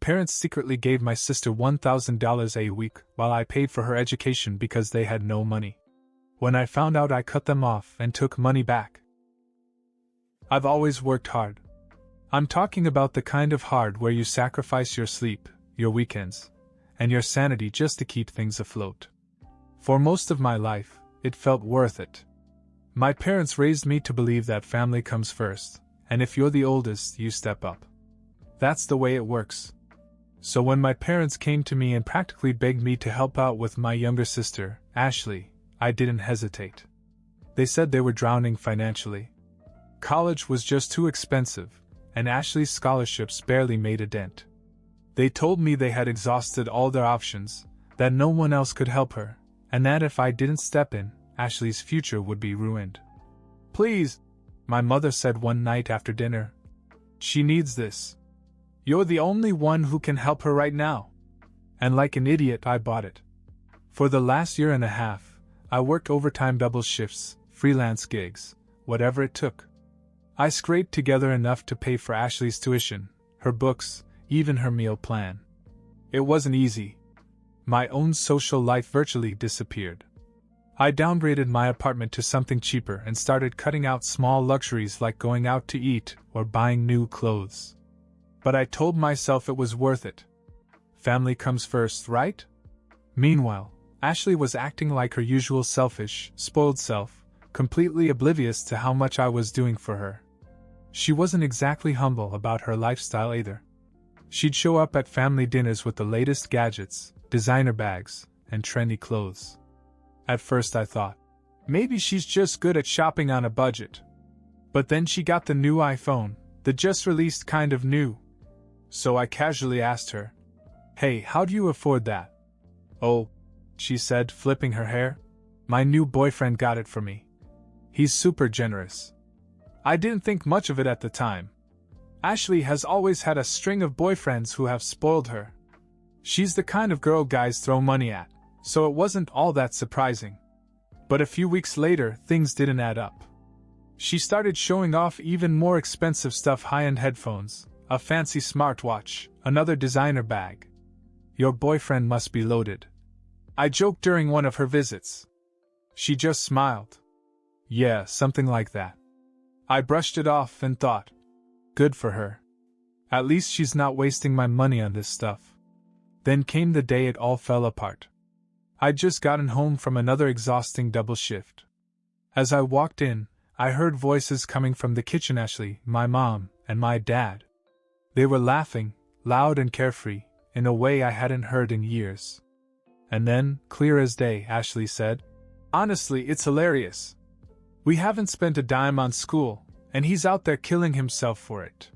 parents secretly gave my sister $1,000 a week while I paid for her education because they had no money. When I found out, I cut them off and took money back. I've always worked hard. I'm talking about the kind of hard where you sacrifice your sleep, your weekends, and your sanity just to keep things afloat. For most of my life, it felt worth it. My parents raised me to believe that family comes first, and if you're the oldest, you step up. That's the way it works. So when my parents came to me and practically begged me to help out with my younger sister, Ashley, I didn't hesitate. They said they were drowning financially. College was just too expensive, and Ashley's scholarships barely made a dent. They told me they had exhausted all their options, that no one else could help her, and that if I didn't step in, Ashley's future would be ruined. "Please," my mother said one night after dinner. "She needs this. You're the only one who can help her right now." And like an idiot, I bought it. For the last year and a half, I worked overtime, double shifts, freelance gigs, whatever it took. I scraped together enough to pay for Ashley's tuition, her books, even her meal plan. It wasn't easy. My own social life virtually disappeared. I downgraded my apartment to something cheaper and started cutting out small luxuries like going out to eat or buying new clothes. But I told myself it was worth it. Family comes first, right? Meanwhile, Ashley was acting like her usual selfish, spoiled self, completely oblivious to how much I was doing for her. She wasn't exactly humble about her lifestyle either. She'd show up at family dinners with the latest gadgets, designer bags, and trendy clothes. At first I thought, maybe she's just good at shopping on a budget. But then she got the new iPhone, the just-released kind of new. So I casually asked her, "Hey, how do you afford that?" "Oh," she said, flipping her hair, "my new boyfriend got it for me. He's super generous." I didn't think much of it at the time. Ashley has always had a string of boyfriends who have spoiled her. She's the kind of girl guys throw money at, so it wasn't all that surprising. But a few weeks later, things didn't add up. She started showing off even more expensive stuff, high-end headphones, a fancy smartwatch, another designer bag. "Your boyfriend must be loaded," I joked during one of her visits. She just smiled. "Yeah, something like that." I brushed it off and thought, good for her. At least she's not wasting my money on this stuff. Then came the day it all fell apart. I'd just gotten home from another exhausting double shift. As I walked in, I heard voices coming from the kitchen. Ashley, my mom, and my dad. They were laughing, loud and carefree, in a way I hadn't heard in years. And then, clear as day, Ashley said, "Honestly, it's hilarious. We haven't spent a dime on school, and he's out there killing himself for it."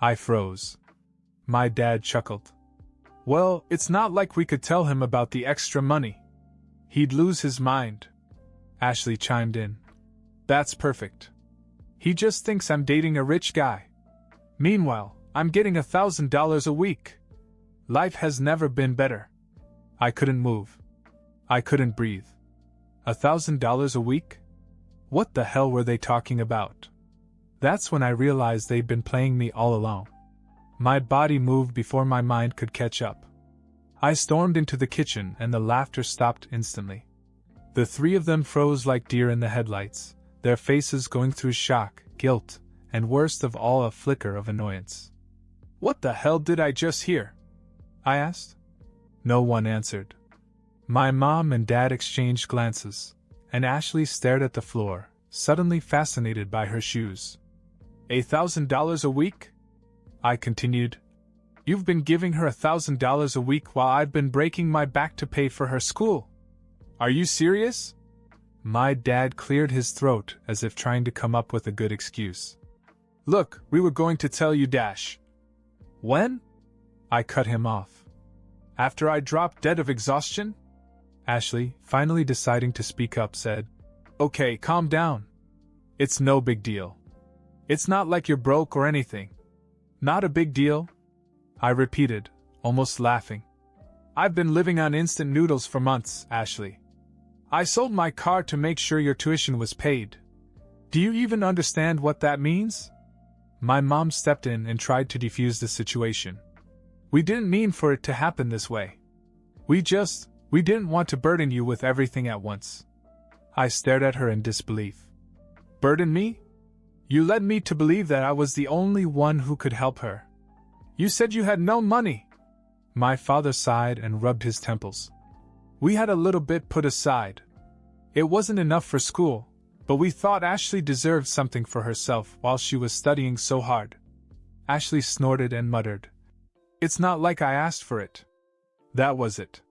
I froze. My dad chuckled. "Well, it's not like we could tell him about the extra money. He'd lose his mind." Ashley chimed in. "That's perfect. He just thinks I'm dating a rich guy. Meanwhile, I'm getting $1,000 a week. Life has never been better." I couldn't move. I couldn't breathe. $1,000 a week? What the hell were they talking about? That's when I realized they'd been playing me all along. My body moved before my mind could catch up. I stormed into the kitchen and the laughter stopped instantly. The three of them froze like deer in the headlights, their faces going through shock, guilt, and worst of all, a flicker of annoyance. "What the hell did I just hear?" I asked. No one answered. My mom and dad exchanged glances, and Ashley stared at the floor, suddenly fascinated by her shoes. $1,000 a week? I continued. "You've been giving her $1,000 a week while I've been breaking my back to pay for her school. Are you serious?" My dad cleared his throat as if trying to come up with a good excuse. "Look, we were going to tell you, Dash." "When?" I cut him off. "After I dropped dead of exhaustion?" Ashley, finally deciding to speak up, said, "Okay, calm down. It's no big deal. It's not like you're broke or anything." "Not a big deal?" I repeated, almost laughing. "I've been living on instant noodles for months, Ashley. I sold my car to make sure your tuition was paid. Do you even understand what that means?" My mom stepped in and tried to defuse the situation. We didn't mean for it to happen this way. We didn't want to burden you with everything at once. I stared at her in disbelief. Burden me? You led me to believe that I was the only one who could help her. You said you had no money. My father sighed and rubbed his temples. We had a little bit put aside. It wasn't enough for school, but we thought Ashley deserved something for herself while she was studying so hard. Ashley snorted and muttered. It's not like I asked for it. That was it.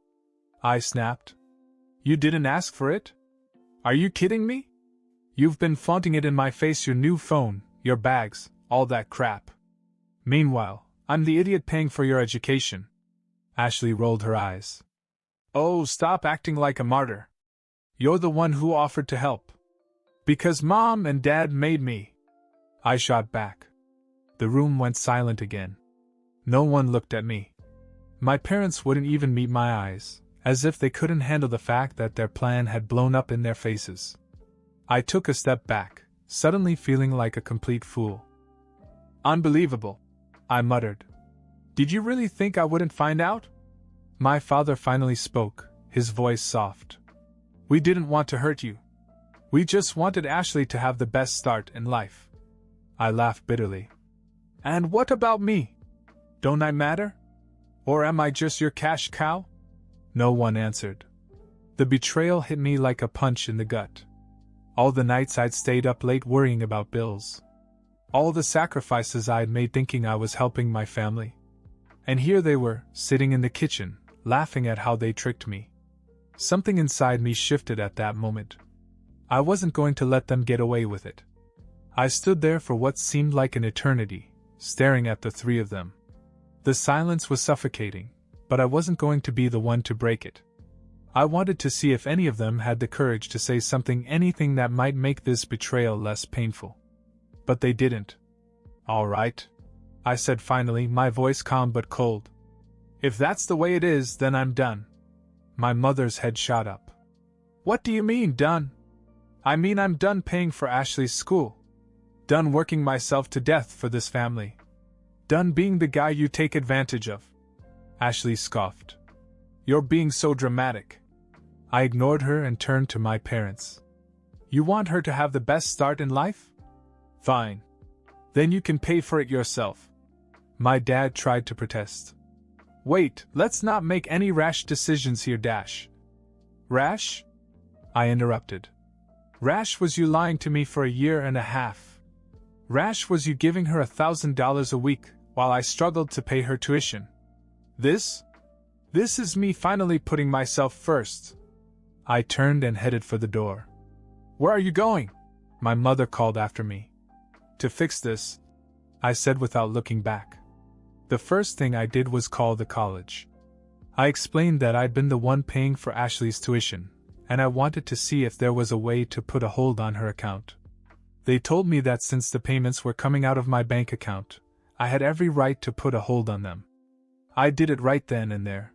I snapped. You didn't ask for it? Are you kidding me? You've been flaunting it in my face, your new phone, your bags, all that crap. Meanwhile, I'm the idiot paying for your education. Ashley rolled her eyes. Oh, stop acting like a martyr. You're the one who offered to help. Because Mom and Dad made me. I shot back. The room went silent again. No one looked at me. My parents wouldn't even meet my eyes, as if they couldn't handle the fact that their plan had blown up in their faces. I took a step back, suddenly feeling like a complete fool. Unbelievable, I muttered. Did you really think I wouldn't find out? My father finally spoke, his voice soft. We didn't want to hurt you. We just wanted Ashley to have the best start in life. I laughed bitterly. And what about me? Don't I matter? Or am I just your cash cow? No one answered. The betrayal hit me like a punch in the gut. All the nights I'd stayed up late worrying about bills. All the sacrifices I'd made thinking I was helping my family. And here they were, sitting in the kitchen, laughing at how they tricked me. Something inside me shifted at that moment. I wasn't going to let them get away with it. I stood there for what seemed like an eternity, staring at the three of them. The silence was suffocating, but I wasn't going to be the one to break it. I wanted to see if any of them had the courage to say something, anything that might make this betrayal less painful. But they didn't. All right, I said finally, my voice calm but cold. If that's the way it is, then I'm done. My mother's head shot up. What do you mean, done? I mean I'm done paying for Ashley's school. Done working myself to death for this family. Done being the guy you take advantage of. Ashley scoffed. You're being so dramatic. I ignored her and turned to my parents. You want her to have the best start in life? Fine. Then you can pay for it yourself. My dad tried to protest. Wait, let's not make any rash decisions here, Dash. Rash? I interrupted. Rash was you lying to me for a year and a half. Rash was you giving her $1,000 a week while I struggled to pay her tuition. This is me finally putting myself first. I turned and headed for the door. Where are you going? My mother called after me. To fix this, I said without looking back. The first thing I did was call the college. I explained that I'd been the one paying for Ashley's tuition, and I wanted to see if there was a way to put a hold on her account. They told me that since the payments were coming out of my bank account, I had every right to put a hold on them. I did it right then and there.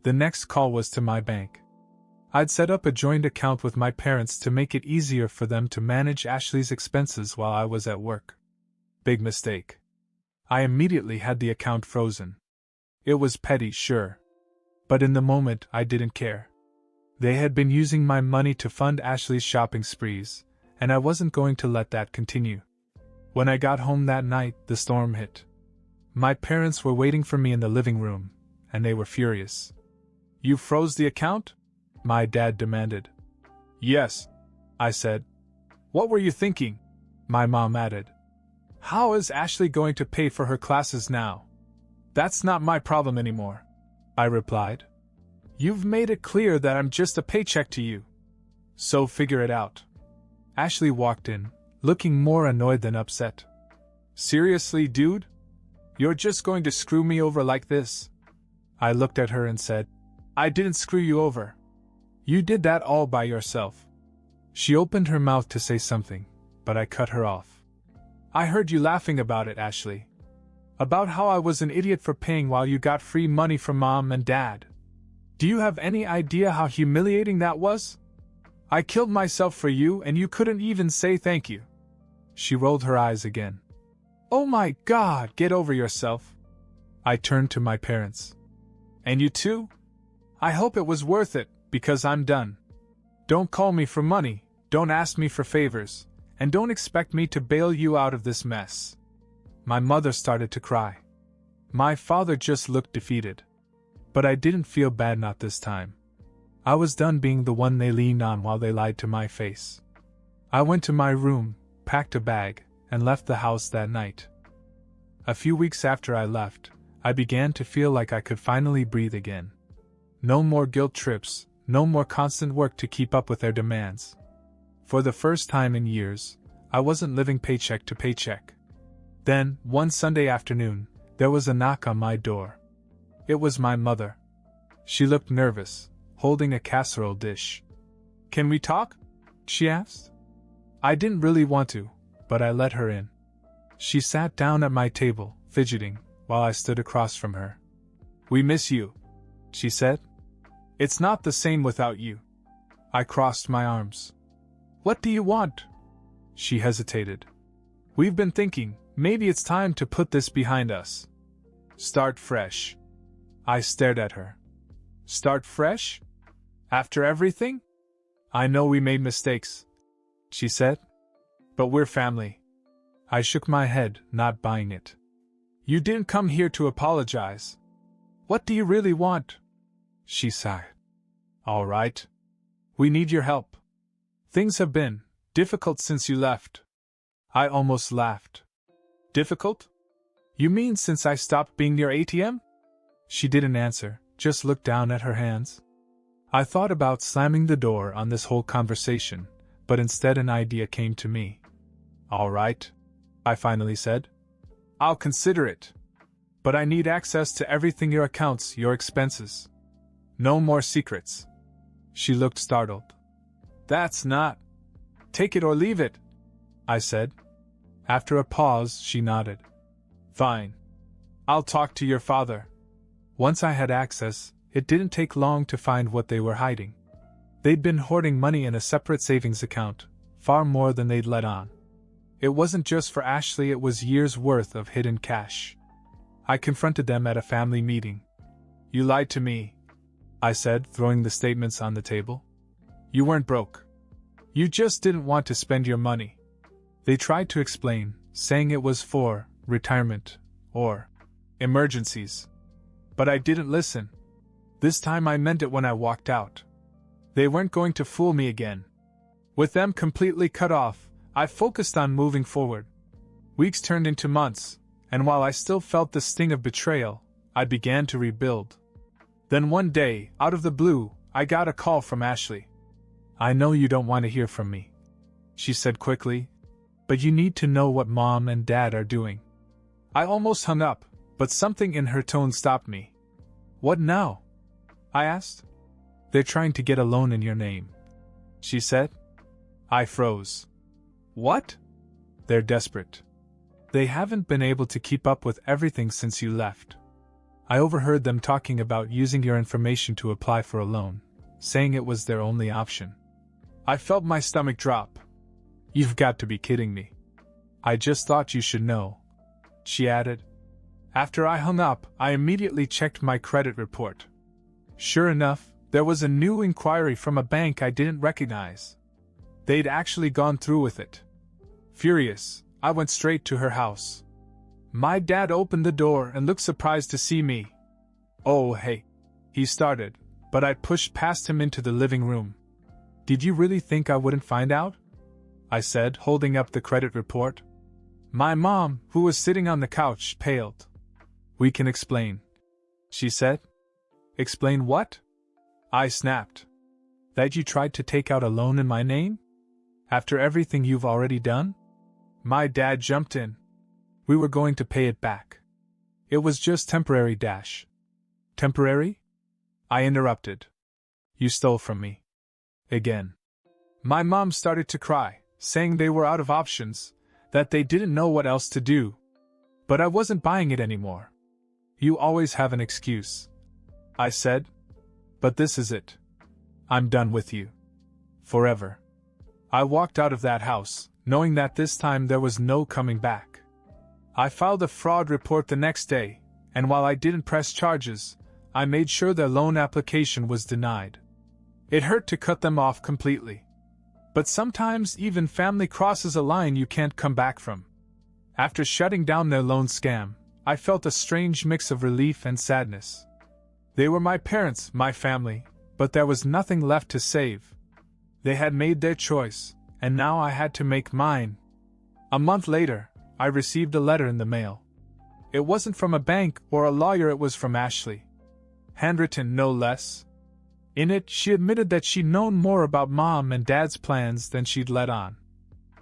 The next call was to my bank. I'd set up a joint account with my parents to make it easier for them to manage Ashley's expenses while I was at work. Big mistake. I immediately had the account frozen. It was petty, sure. But in the moment, I didn't care. They had been using my money to fund Ashley's shopping sprees, and I wasn't going to let that continue. When I got home that night, the storm hit. My parents were waiting for me in the living room, and they were furious. You froze the account? My dad demanded. Yes, I said. What were you thinking? My mom added. How is Ashley going to pay for her classes now? That's not my problem anymore, I replied. You've made it clear that I'm just a paycheck to you. So figure it out. Ashley walked in, looking more annoyed than upset. Seriously, dude? You're just going to screw me over like this? I looked at her and said, I didn't screw you over. You did that all by yourself. She opened her mouth to say something, but I cut her off. I heard you laughing about it, Ashley. About how I was an idiot for paying while you got free money from Mom and Dad. Do you have any idea how humiliating that was? I killed myself for you and you couldn't even say thank you. She rolled her eyes again. Oh my God, get over yourself. I turned to my parents. And you too? I hope it was worth it, because I'm done. Don't call me for money, don't ask me for favors, and don't expect me to bail you out of this mess. My mother started to cry. My father just looked defeated. But I didn't feel bad, not this time. I was done being the one they leaned on while they lied to my face. I went to my room, packed a bag, and left the house that night. A few weeks after I left, I began to feel like I could finally breathe again. No more guilt trips, no more constant work to keep up with their demands. For the first time in years, I wasn't living paycheck to paycheck. Then, one Sunday afternoon, there was a knock on my door. It was my mother. She looked nervous, holding a casserole dish. "Can we talk?" she asked. I didn't really want to, but I let her in. She sat down at my table, fidgeting, while I stood across from her. "We miss you," she said. "It's not the same without you." I crossed my arms. "What do you want?" She hesitated. "We've been thinking, maybe it's time to put this behind us. Start fresh." I stared at her. "Start fresh? After everything?" "I know we made mistakes," she said. "But we're family." I shook my head, not buying it. "You didn't come here to apologize. What do you really want?" She sighed. "All right. We need your help. Things have been difficult since you left." I almost laughed. "Difficult? You mean since I stopped being your ATM?" She didn't answer, just looked down at her hands. I thought about slamming the door on this whole conversation, but instead an idea came to me. "All right," I finally said. "I'll consider it. But I need access to everything, your accounts, your expenses. No more secrets." She looked startled. "That's not. Take it or leave it," I said. After a pause, she nodded. "Fine. I'll talk to your father." Once I had access, it didn't take long to find what they were hiding. They'd been hoarding money in a separate savings account, far more than they'd let on. It wasn't just for Ashley, it was years' worth of hidden cash. I confronted them at a family meeting. "You lied to me," I said, throwing the statements on the table. "You weren't broke. You just didn't want to spend your money." They tried to explain, saying it was for retirement or emergencies. But I didn't listen. This time I meant it when I walked out. They weren't going to fool me again. With them completely cut off, I focused on moving forward. Weeks turned into months, and while I still felt the sting of betrayal, I began to rebuild. Then one day, out of the blue, I got a call from Ashley. "I know you don't want to hear from me," she said quickly, "but you need to know what Mom and Dad are doing." I almost hung up, but something in her tone stopped me. "What now?" I asked. "They're trying to get a loan in your name," she said. I froze. "What?" "They're desperate. They haven't been able to keep up with everything since you left. I overheard them talking about using your information to apply for a loan, saying it was their only option." I felt my stomach drop. "You've got to be kidding me." "I just thought you should know," she added. After I hung up, I immediately checked my credit report. Sure enough, there was a new inquiry from a bank I didn't recognize. They'd actually gone through with it. Furious, I went straight to her house. My dad opened the door and looked surprised to see me. "Oh, hey," he started, but I pushed past him into the living room. "Did you really think I wouldn't find out?" I said, holding up the credit report. My mom, who was sitting on the couch, paled. "We can explain," she said. "Explain what?" I snapped. "That you tried to take out a loan in my name? After everything you've already done?" My dad jumped in. "We were going to pay it back. It was just temporary, Dash." "Temporary?" I interrupted. "You stole from me. Again." My mom started to cry, saying they were out of options, that they didn't know what else to do. But I wasn't buying it anymore. "You always have an excuse," I said. "But this is it. I'm done with you. Forever." I walked out of that house, knowing that this time there was no coming back. I filed a fraud report the next day, and while I didn't press charges, I made sure their loan application was denied. It hurt to cut them off completely. But sometimes even family crosses a line you can't come back from. After shutting down their loan scam, I felt a strange mix of relief and sadness. They were my parents, my family, but there was nothing left to save. They had made their choice, and now I had to make mine. A month later, I received a letter in the mail. It wasn't from a bank or a lawyer, it was from Ashley. Handwritten, no less. In it, she admitted that she'd known more about Mom and Dad's plans than she'd let on.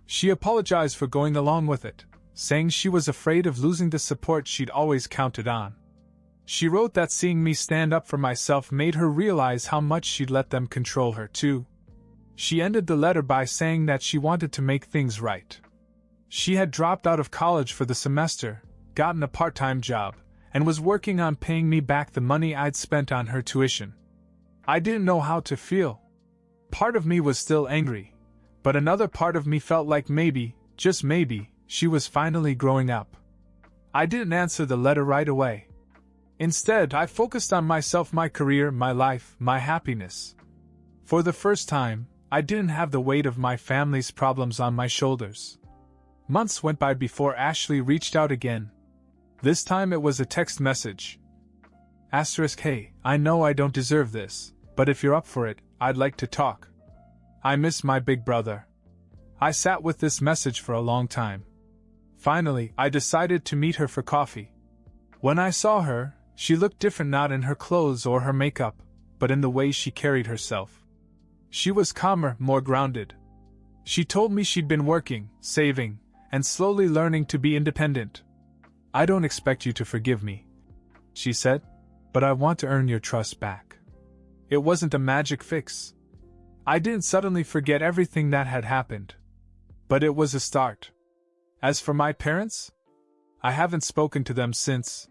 She apologized for going along with it, saying she was afraid of losing the support she'd always counted on. She wrote that seeing me stand up for myself made her realize how much she'd let them control her, too. She ended the letter by saying that she wanted to make things right. She had dropped out of college for the semester, gotten a part-time job, and was working on paying me back the money I'd spent on her tuition. I didn't know how to feel. Part of me was still angry, but another part of me felt like maybe, just maybe, she was finally growing up. I didn't answer the letter right away. Instead, I focused on myself, my career, my life, my happiness. For the first time, I didn't have the weight of my family's problems on my shoulders. Months went by before Ashley reached out again. This time it was a text message. *Hey, I know I don't deserve this, but if you're up for it, I'd like to talk. I miss my big brother. I sat with this message for a long time. Finally, I decided to meet her for coffee. When I saw her, she looked different, not in her clothes or her makeup, but in the way she carried herself. She was calmer, more grounded. She told me she'd been working, saving, and slowly learning to be independent. "I don't expect you to forgive me," she said, "but I want to earn your trust back." It wasn't a magic fix. I didn't suddenly forget everything that had happened. But it was a start. As for my parents, I haven't spoken to them since.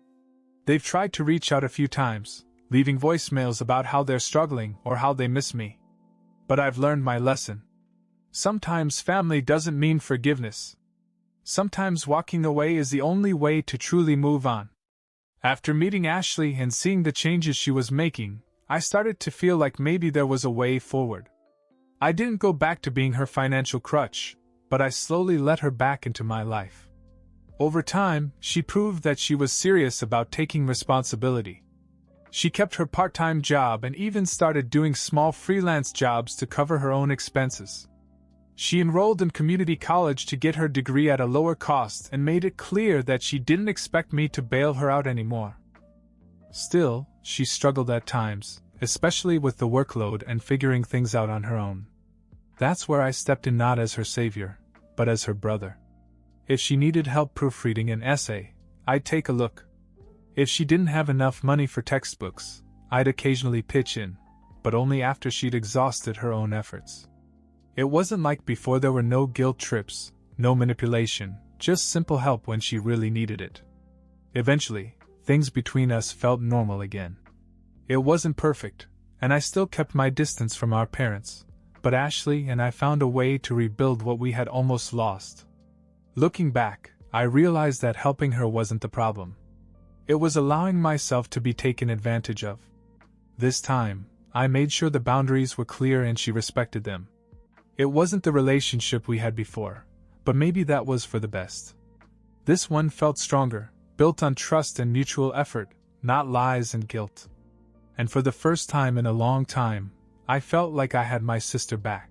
They've tried to reach out a few times, leaving voicemails about how they're struggling or how they miss me. But I've learned my lesson. Sometimes family doesn't mean forgiveness. Sometimes walking away is the only way to truly move on. After meeting Ashley and seeing the changes she was making, I started to feel like maybe there was a way forward. I didn't go back to being her financial crutch, but I slowly let her back into my life. Over time, she proved that she was serious about taking responsibility. She kept her part-time job and even started doing small freelance jobs to cover her own expenses. She enrolled in community college to get her degree at a lower cost and made it clear that she didn't expect me to bail her out anymore. Still, she struggled at times, especially with the workload and figuring things out on her own. That's where I stepped in, not as her savior, but as her brother. If she needed help proofreading an essay, I'd take a look. If she didn't have enough money for textbooks, I'd occasionally pitch in, but only after she'd exhausted her own efforts. It wasn't like before. There were no guilt trips, no manipulation, just simple help when she really needed it. Eventually, things between us felt normal again. It wasn't perfect, and I still kept my distance from our parents, but Ashley and I found a way to rebuild what we had almost lost. Looking back, I realized that helping her wasn't the problem. It was allowing myself to be taken advantage of. This time, I made sure the boundaries were clear and she respected them. It wasn't the relationship we had before, but maybe that was for the best. This one felt stronger, built on trust and mutual effort, not lies and guilt. And for the first time in a long time, I felt like I had my sister back.